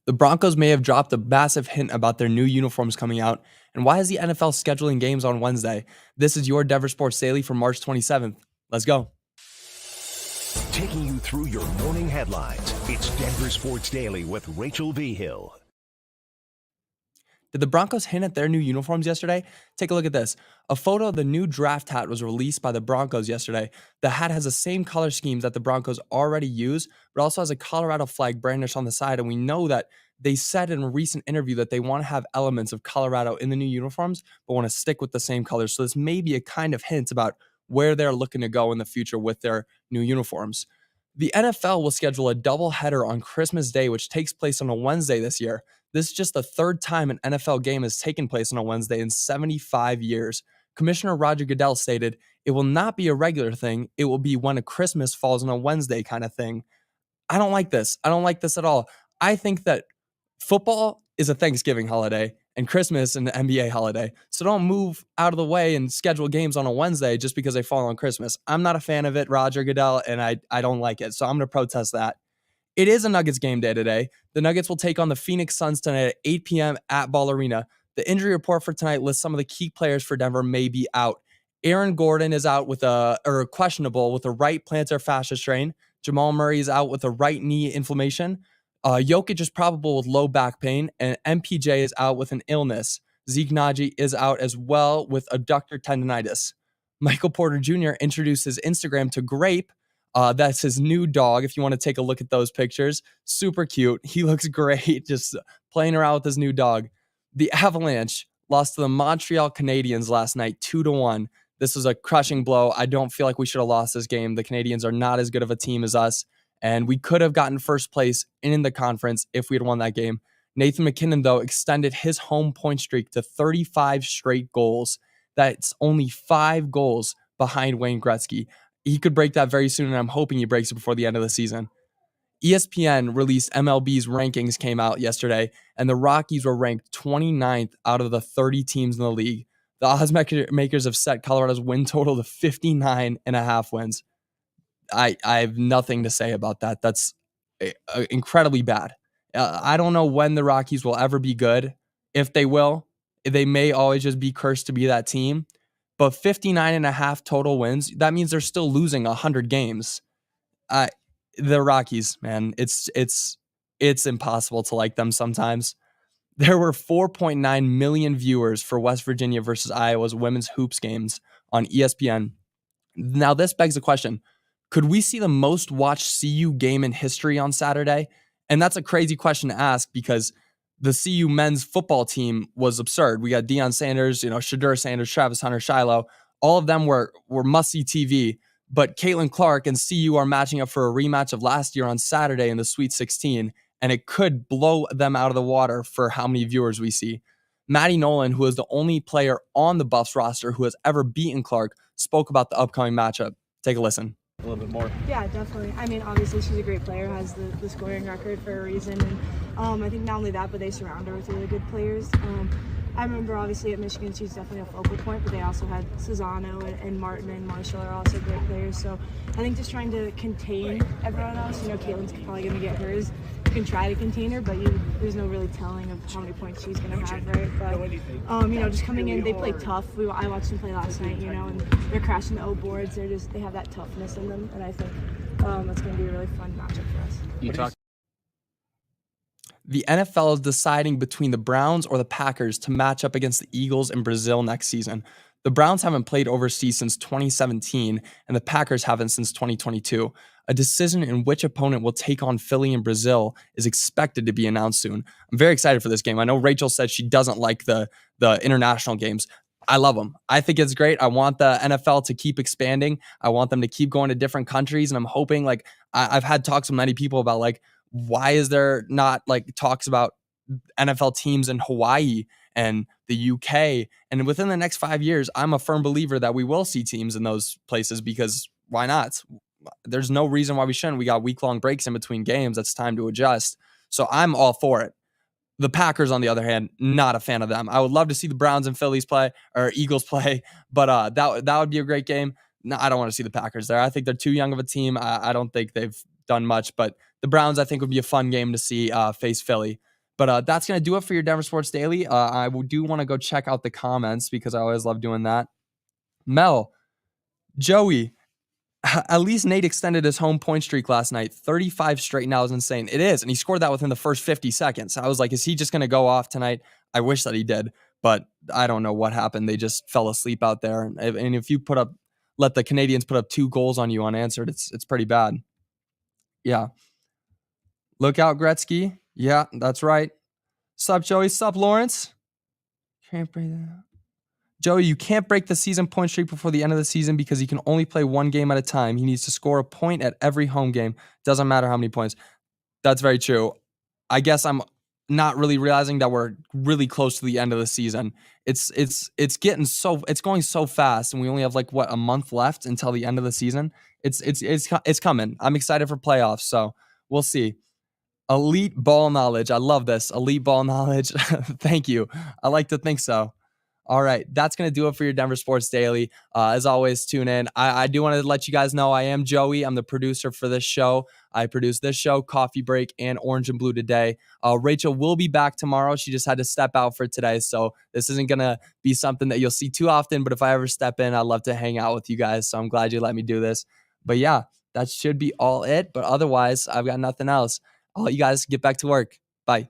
The Broncos may have dropped a massive hint about their new uniforms coming out, and why is the NFL scheduling games on Wednesday? This is your Denver Sports Daily for March 27th. Let's go. Taking you through your morning headlines, it's Denver Sports Daily with Rachel V. Hill. Did the Broncos hint at their new uniforms yesterday? Take a look at this. A photo of the new draft hat was released by the Broncos yesterday. The hat has the same color schemes that the Broncos already use, but also has a Colorado flag brandished on the side. And we know that they said in a recent interview that they want to have elements of Colorado in the new uniforms, but want to stick with the same colors. So this may be a kind of hint about where they're looking to go in the future with their new uniforms. The NFL will schedule a doubleheader on Christmas Day, which takes place on a Wednesday this year. This is just the third time an NFL game has taken place on a Wednesday in 75 years. Commissioner Roger Goodell stated, "It will not be a regular thing. It will be when a Christmas falls on a Wednesday kind of thing." I don't like this. I don't like this at all. I think that football is a Thanksgiving holiday and Christmas an NBA holiday. So don't move out of the way and schedule games on a Wednesday just because they fall on Christmas. I'm not a fan of it, Roger Goodell, and I don't like it. So I'm going to protest that. It is a Nuggets game day today. The Nuggets will take on the Phoenix Suns tonight at 8 p.m. at Ball Arena. The injury report for tonight lists some of the key players for Denver may be out. Aaron Gordon is out with questionable with a right plantar fascia strain. Jamal Murray is out with a right knee inflammation. Jokic is probable with low back pain, and MPJ is out with an illness. Zeke Naji is out as well with abductor tendonitis. Michael Porter Jr. introduced his Instagram to Grape. That's his new dog. If you want to take a look at those pictures, super cute. He looks great just playing around with his new dog. The Avalanche lost to the Montreal Canadiens last night 2-1. This was a crushing blow. I don't feel like we should have lost this game. The Canadiens are not as good of a team as us, and we could have gotten first place in the conference if we had won that game. Nathan McKinnon, though, extended his home point streak to 35 straight goals. That's only 5 goals behind Wayne Gretzky. He could break that very soon, and I'm hoping he breaks it before the end of the season. ESPN released MLB's rankings came out yesterday, and the Rockies were ranked 29th out of the 30 teams in the league. The odds makers have set Colorado's win total to 59.5 wins. I have nothing to say about that. That's incredibly bad. I don't know when the Rockies will ever be good. If they will, they may always just be cursed to be that team. But 59.5 total wins, that means they're still losing 100 games. The Rockies, man, it's impossible to like them sometimes. There were 4.9 million viewers for West Virginia versus Iowa's women's hoops games on ESPN. Now, this begs the question, could we see the most watched CU game in history on Saturday? And that's a crazy question to ask because the CU men's football team was absurd. We got Deion Sanders, Shadur Sanders, Travis Hunter, Shiloh. All of them were must-see TV. But Caitlin Clark and CU are matching up for a rematch of last year on Saturday in the Sweet 16, and it could blow them out of the water for how many viewers we see. Maddie Nolan, who is the only player on the Buffs roster who has ever beaten Clark, spoke about the upcoming matchup. Take a listen. A little bit more. Yeah, definitely. I mean, obviously she's a great player, has the scoring record for a reason, and I think not only that, but they surround her with really good players. I remember obviously at Michigan she's definitely a focal point, but they also had Cesano and Martin and Marshall are also great players. So I think just trying to contain everyone else. Caitlin's probably going to get hers. You can try to contain her, but there's no really telling of how many points she's going to have, right? But just coming in, they play tough. I watched them play last night, and they're crashing the O boards. They have that toughness in them, and I think that's going to be a really fun matchup for us. The NFL is deciding between the Browns or the Packers to match up against the Eagles in Brazil next season. The Browns haven't played overseas since 2017, and the Packers haven't since 2022. A decision in which opponent will take on Philly in Brazil is expected to be announced soon. I'm very excited for this game. I know Rachel said she doesn't like the international games. I love them. I think it's great. I want the NFL to keep expanding. I want them to keep going to different countries, and I'm hoping, I've had talks with many people about, why is there not talks about NFL teams in Hawaii and the UK? And within the next 5 years, I'm a firm believer that we will see teams in those places because why not? There's no reason why we shouldn't. We got week-long breaks in between games. That's time to adjust. So I'm all for it. The Packers, on the other hand, not a fan of them. I would love to see the Browns and Phillies play or Eagles play, but that would be a great game. No, I don't want to see the Packers there. I think they're too young of a team. I don't think they've done much. But the Browns, I think, would be a fun game to see face Philly. But that's going to do it for your Denver Sports Daily. I do want to go check out the comments because I always love doing that. Mel, Joey, at least Nate extended his home point streak last night. 35 straight now is insane. It is. And he scored that within the first 50 seconds. I was like, is he just going to go off tonight? I wish that he did, but I don't know what happened. They just fell asleep out there. And if you let the Canadians put up 2 goals on you unanswered, it's pretty bad. Yeah. Look out, Gretzky. Yeah, that's right. Sup, Joey? Sup, Lawrence? Can't break that. Joey, you can't break the season point streak before the end of the season because he can only play 1 game at a time. He needs to score a point at every home game. Doesn't matter how many points. That's very true. I guess I'm not really realizing that we're really close to the end of the season. It's going so fast, and we only have like a month left until the end of the season. It's coming. I'm excited for playoffs, so we'll see. Elite ball knowledge. I love this. Elite ball knowledge. Thank you. I like to think so. All right, that's going to do it for your Denver Sports Daily. As always, tune in. I do want to let you guys know I am Joey. I'm the producer for this show. I produce this show, Coffee Break, and Orange and Blue today. Rachel will be back tomorrow. She just had to step out for today, so this isn't going to be something that you'll see too often, but if I ever step in, I'd love to hang out with you guys, so I'm glad you let me do this. But yeah, that should be all it, but otherwise, I've got nothing else. I'll let you guys get back to work. Bye.